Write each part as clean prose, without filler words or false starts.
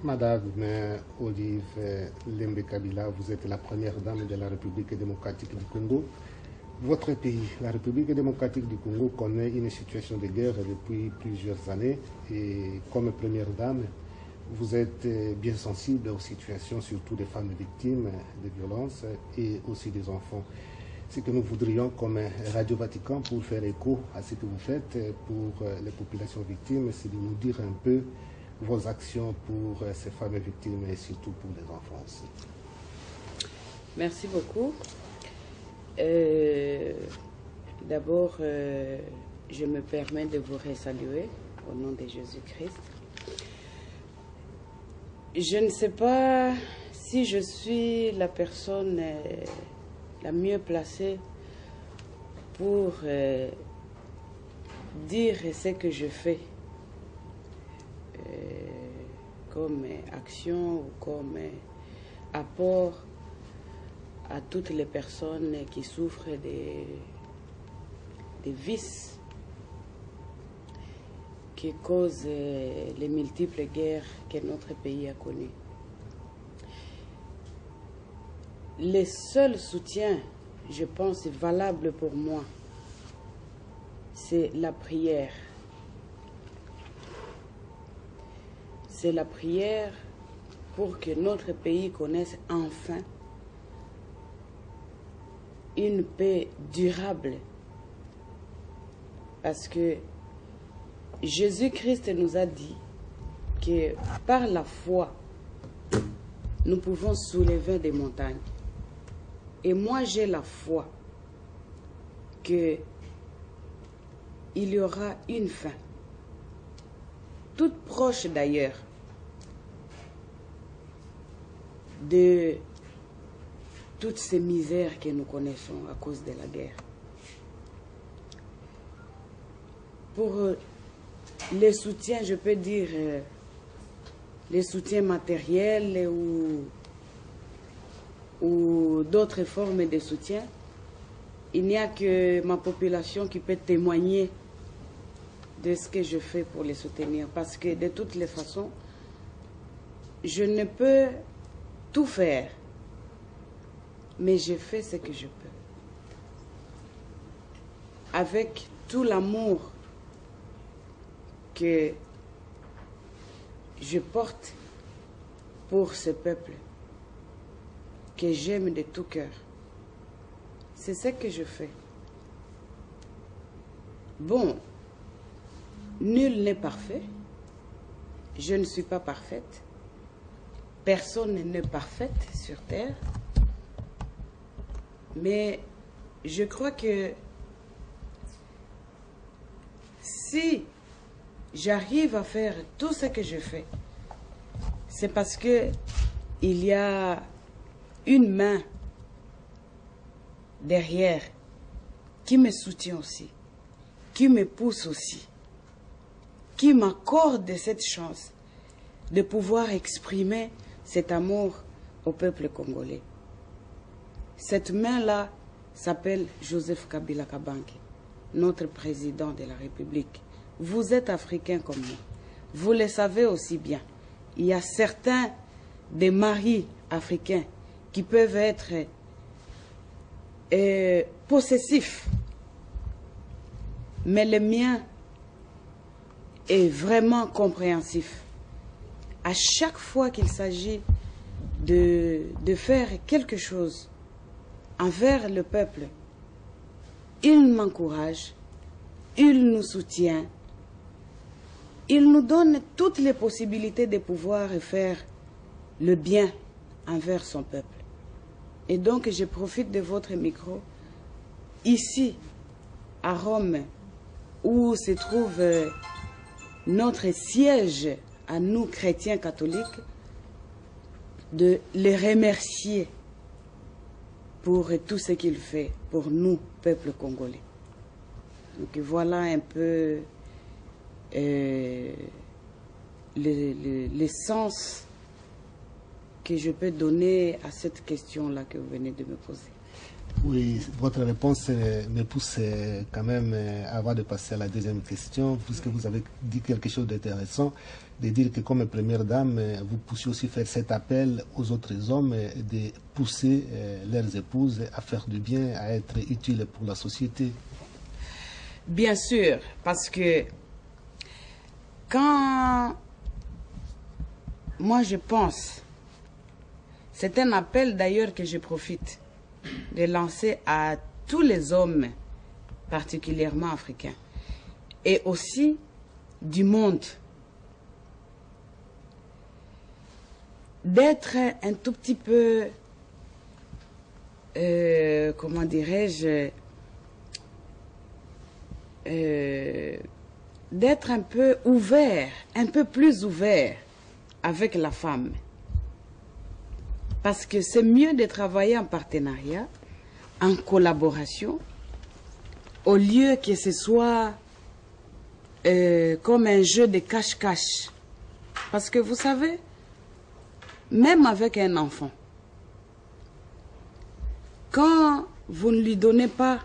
Madame Olive Lembe Kabila, vous êtes la première dame de la République démocratique du Congo. Votre pays, la République démocratique du Congo, connaît une situation de guerre depuis plusieurs années et comme première dame, vous êtes bien sensible aux situations, surtout des femmes victimes de violences et aussi des enfants. Ce que nous voudrions comme Radio Vatican pour faire écho à ce que vous faites pour les populations victimes, c'est de nous dire un peu vos actions pour ces femmes victimes et surtout pour les enfants aussi. Merci beaucoup. D'abord, je me permets de vous saluer au nom de Jésus-Christ. Je ne sais pas si je suis la personne la mieux placée pour dire ce que je fais comme action ou comme apport à toutes les personnes qui souffrent des vices qui causent les multiples guerres que notre pays a connues. Le seul soutien, je pense, valable pour moi, c'est la prière. C'est la prière pour que notre pays connaisse enfin une paix durable. Parce que Jésus-Christ nous a dit que par la foi, nous pouvons soulever des montagnes. Et moi, j'ai la foi qu'il y aura une fin, toute proche d'ailleurs, de toutes ces misères que nous connaissons à cause de la guerre. Pour les soutiens, je peux dire, les soutiens matériels ou d'autres formes de soutien, il n'y a que ma population qui peut témoigner de ce que je fais pour les soutenir. Parce que de toutes les façons, je ne peux tout faire, mais je fais ce que je peux. Avec tout l'amour que je porte pour ce peuple, que j'aime de tout cœur. C'est ce que je fais. Bon, nul n'est parfait. Je ne suis pas parfaite. Personne n'est parfaite sur terre. Mais je crois que si j'arrive à faire tout ce que je fais, c'est parce que il y a une main derrière qui me soutient aussi, qui me pousse aussi, qui m'accorde cette chance de pouvoir exprimer cet amour au peuple congolais. Cette main-là s'appelle Joseph Kabila Kabange, notre président de la République. Vous êtes africain comme moi. Vous le savez aussi bien. Il y a certains des maris africains qui peuvent être possessifs. Mais le mien est vraiment compréhensif. À chaque fois qu'il s'agit de faire quelque chose envers le peuple, il m'encourage, il nous soutient, il nous donne toutes les possibilités de pouvoir faire le bien envers son peuple. Et donc je profite de votre micro, ici, à Rome, où se trouve notre siège à nous, chrétiens catholiques, de les remercier pour tout ce qu'il fait pour nous, peuple congolais. Donc voilà un peu le sens que je peux donner à cette question-là que vous venez de me poser. Oui, votre réponse me pousse quand même, avant de passer à la deuxième question, puisque vous avez dit quelque chose d'intéressant, de dire que comme première dame, vous poussiez aussi faire cet appel aux autres hommes de pousser leurs épouses à faire du bien, à être utiles pour la société. Bien sûr, parce que quand moi je pense, c'est un appel d'ailleurs que je profite de lancer à tous les hommes, particulièrement africains, et aussi du monde, d'être un tout petit peu, comment dirais-je, d'être un peu ouvert, un peu plus ouvert avec la femme. Parce que c'est mieux de travailler en partenariat, en collaboration, au lieu que ce soit comme un jeu de cache-cache. Parce que vous savez, même avec un enfant, quand vous ne lui donnez pas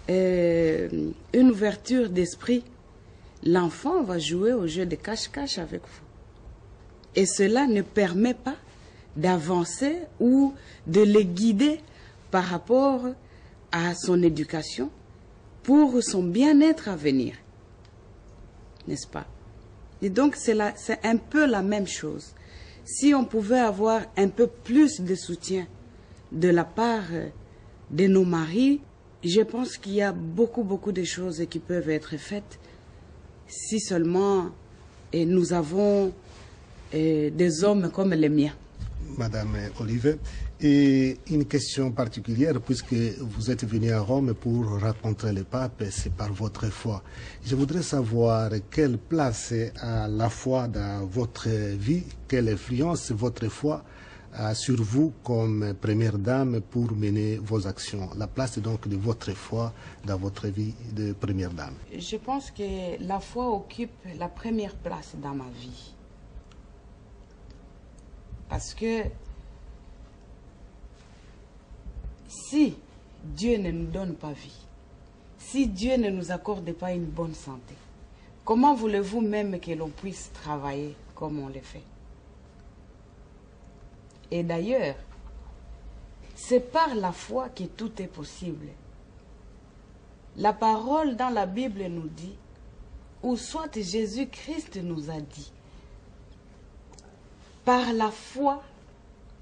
une ouverture d'esprit, l'enfant va jouer au jeu de cache-cache avec vous. Et cela ne permet pas d'avancer ou de le guider par rapport à son éducation pour son bien-être à venir. N'est-ce pas? Et donc c'est un peu la même chose. Si on pouvait avoir un peu plus de soutien de la part de nos maris, je pense qu'il y a beaucoup de choses qui peuvent être faites si seulement nous avons des hommes comme les miens. Madame Olive, et une question particulière, puisque vous êtes venue à Rome pour rencontrer le pape, c'est par votre foi. Je voudrais savoir quelle place a la foi dans votre vie, quelle influence votre foi a sur vous comme première dame pour mener vos actions. La place donc de votre foi dans votre vie de première dame. Je pense que la foi occupe la première place dans ma vie. Parce que si Dieu ne nous donne pas vie, si Dieu ne nous accorde pas une bonne santé, comment voulez-vous même que l'on puisse travailler comme on le fait? Et d'ailleurs, c'est par la foi que tout est possible. La parole dans la Bible nous dit, ou soit Jésus-Christ nous a dit, par la foi,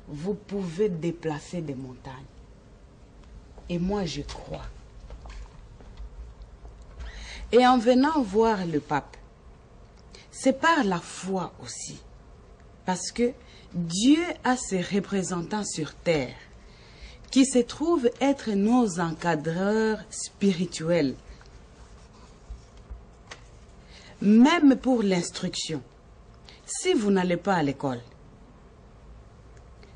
vous pouvez déplacer des montagnes. Et moi, je crois. Et en venant voir le pape, c'est par la foi aussi. Parce que Dieu a ses représentants sur terre, qui se trouvent être nos encadreurs spirituels. Même pour l'instruction. Si vous n'allez pas à l'école,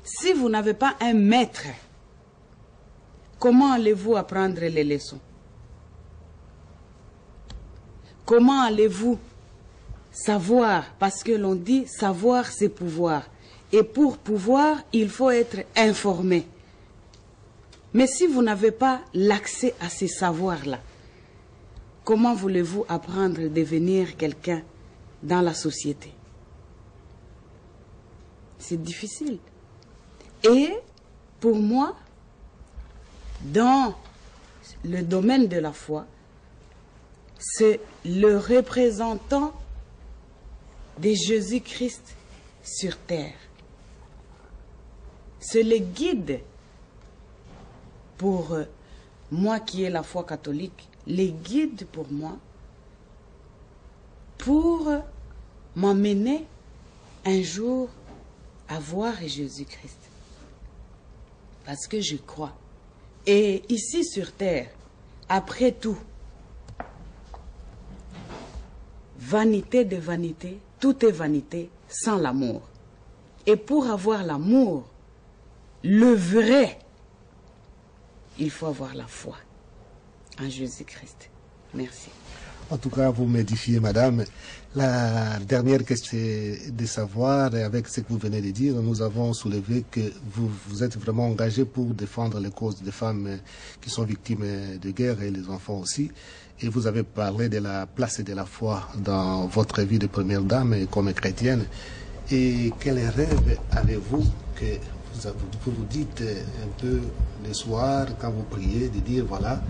si vous n'avez pas un maître, comment allez-vous apprendre les leçons? Comment allez-vous savoir? Parce que l'on dit savoir c'est pouvoir. Et pour pouvoir, il faut être informé. Mais si vous n'avez pas l'accès à ces savoirs-là, comment voulez-vous apprendre à devenir quelqu'un dans la société? C'est difficile. Et pour moi, dans le domaine de la foi, c'est le représentant de Jésus-Christ sur terre. C'est le guide pour moi qui ai la foi catholique, le guide pour moi pour m'emmener un jour à voir Jésus-Christ. Parce que je crois. Et ici sur terre, après tout, vanité de vanité, tout est vanité sans l'amour. Et pour avoir l'amour, le vrai, il faut avoir la foi en Jésus-Christ. Merci. En tout cas, vous m'édifiez, madame. La dernière question est de savoir, et avec ce que vous venez de dire, nous avons soulevé que vous êtes vraiment engagé pour défendre les causes des femmes qui sont victimes de guerre et les enfants aussi. Et vous avez parlé de la place de la foi dans votre vie de première dame et comme chrétienne. Et quel rêve avez-vous que vous vous dites un peu le soir quand vous priez, de dire voilà,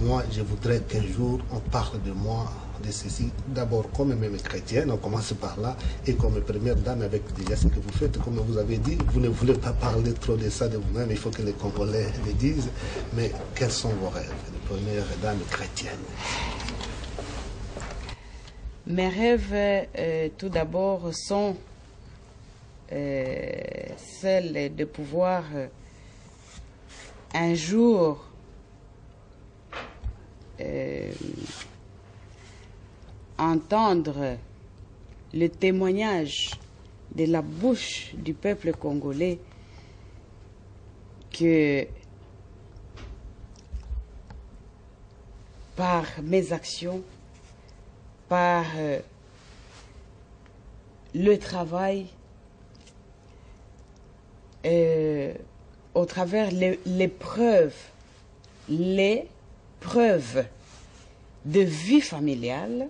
moi je voudrais qu'un jour on parle de moi, de ceci, d'abord comme même chrétienne, on commence par là, et comme première dame avec déjà ce que vous faites, comme vous avez dit, vous ne voulez pas parler trop de ça de vous-même, il faut que les Congolais le disent, mais quels sont vos rêves de première dame chrétienne? Mes rêves, tout d'abord, sont celle de pouvoir un jour entendre le témoignage de la bouche du peuple congolais que par mes actions, par le travail, au travers les preuves de vie familiale,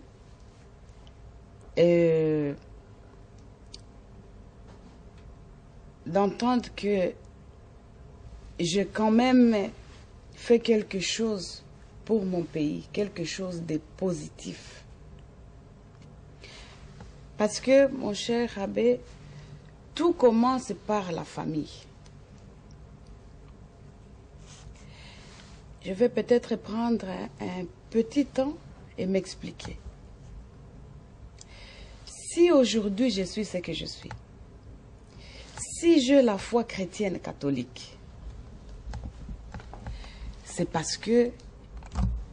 d'entendre que j'ai quand même fait quelque chose pour mon pays, quelque chose de positif. Parce que, mon cher abbé, tout commence par la famille. Je vais peut-être prendre un petit temps et m'expliquer. Si aujourd'hui je suis ce que je suis, si j'ai la foi chrétienne catholique, c'est parce que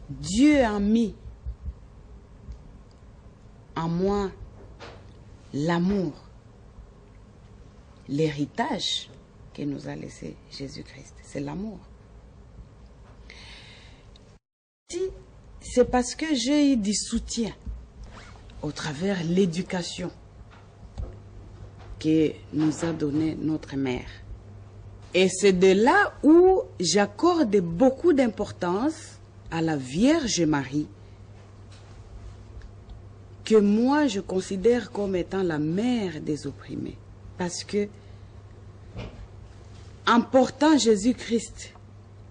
Dieu a mis en moi l'amour, l'héritage que nous a laissé Jésus-Christ, c'est l'amour. C'est parce que j'ai eu du soutien au travers de l'éducation que nous a donné notre mère. Et c'est de là où j'accorde beaucoup d'importance à la Vierge Marie, que moi je considère comme étant la mère des opprimés. Parce que, en portant Jésus-Christ,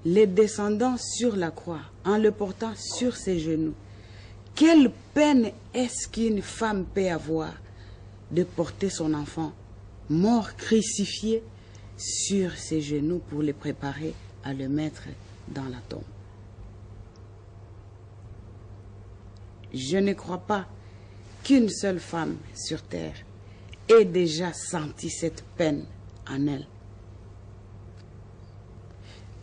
les descendants sur la croix, en le portant sur ses genoux, quelle peine est-ce qu'une femme peut avoir de porter son enfant mort, crucifié, sur ses genoux pour le préparer à le mettre dans la tombe? Je ne crois pas qu'une seule femme sur terre ait déjà senti cette peine en elle.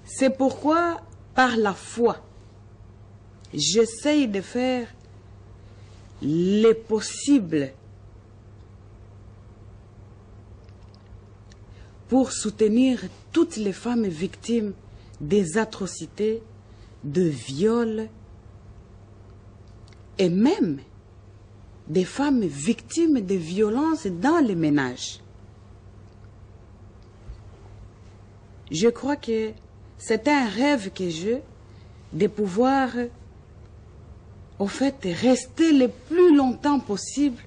C'est pourquoi, par la foi, j'essaye de faire le possible pour soutenir toutes les femmes victimes des atrocités, de viols, et même des femmes victimes de violences dans les ménages. Je crois que c'est un rêve que j'ai de pouvoir, au fait, rester le plus longtemps possible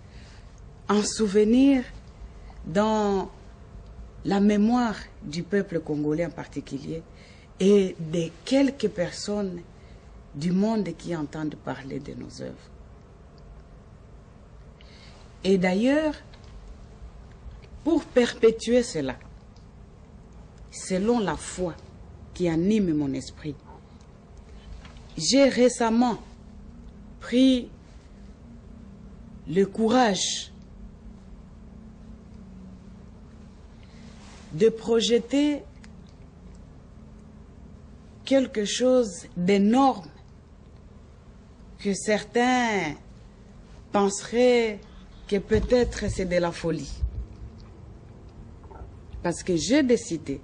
en souvenir dans la mémoire du peuple congolais en particulier et de quelques personnes du monde qui entendent parler de nos œuvres. Et d'ailleurs, pour perpétuer cela, selon la foi qui anime mon esprit, j'ai récemment pris le courage de projeter quelque chose d'énorme que certains penserait que peut-être c'est de la folie. Parce que j'ai décidé,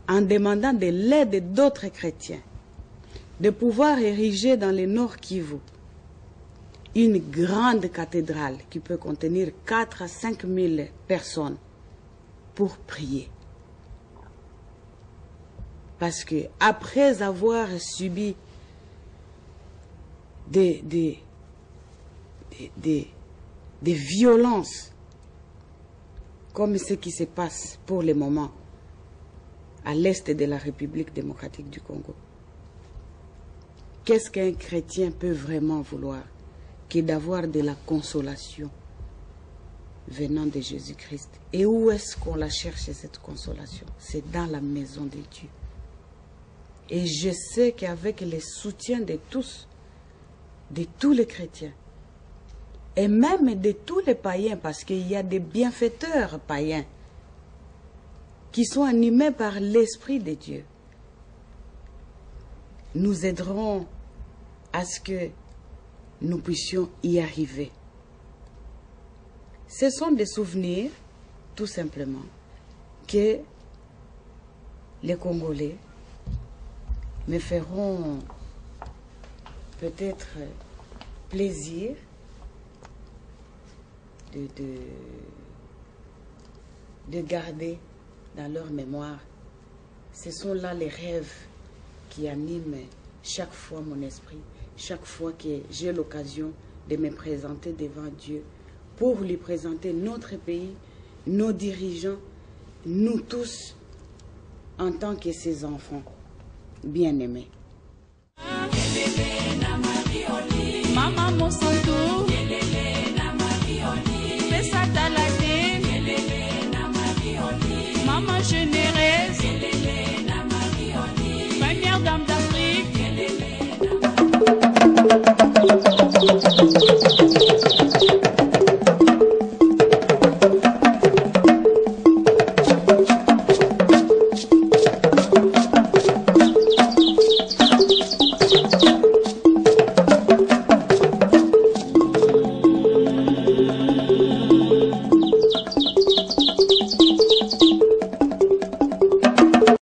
en demandant de l'aide d'autres chrétiens, de pouvoir ériger dans le Nord Kivu une grande cathédrale qui peut contenir 4 à 5 000 personnes pour prier. Parce que après avoir subi des violences comme ce qui se passe pour le moment à l'est de la République démocratique du Congo, qu'est-ce qu'un chrétien peut vraiment vouloir que d'avoir de la consolation venant de Jésus-Christ? Et où est-ce qu'on la cherche, cette consolation? C'est dans la maison de Dieu. Et je sais qu'avec le soutien de tous les chrétiens, et même de tous les païens, parce qu'il y a des bienfaiteurs païens qui sont animés par l'Esprit de Dieu, nous aiderons à ce que nous puissions y arriver. Ce sont des souvenirs, tout simplement, que les Congolais me feront peut-être plaisir de garder dans leur mémoire. Ce sont là les rêves qui animent chaque fois mon esprit, chaque fois que j'ai l'occasion de me présenter devant Dieu pour lui présenter notre pays, nos dirigeants, nous tous en tant que ses enfants bien-aimés. Maman,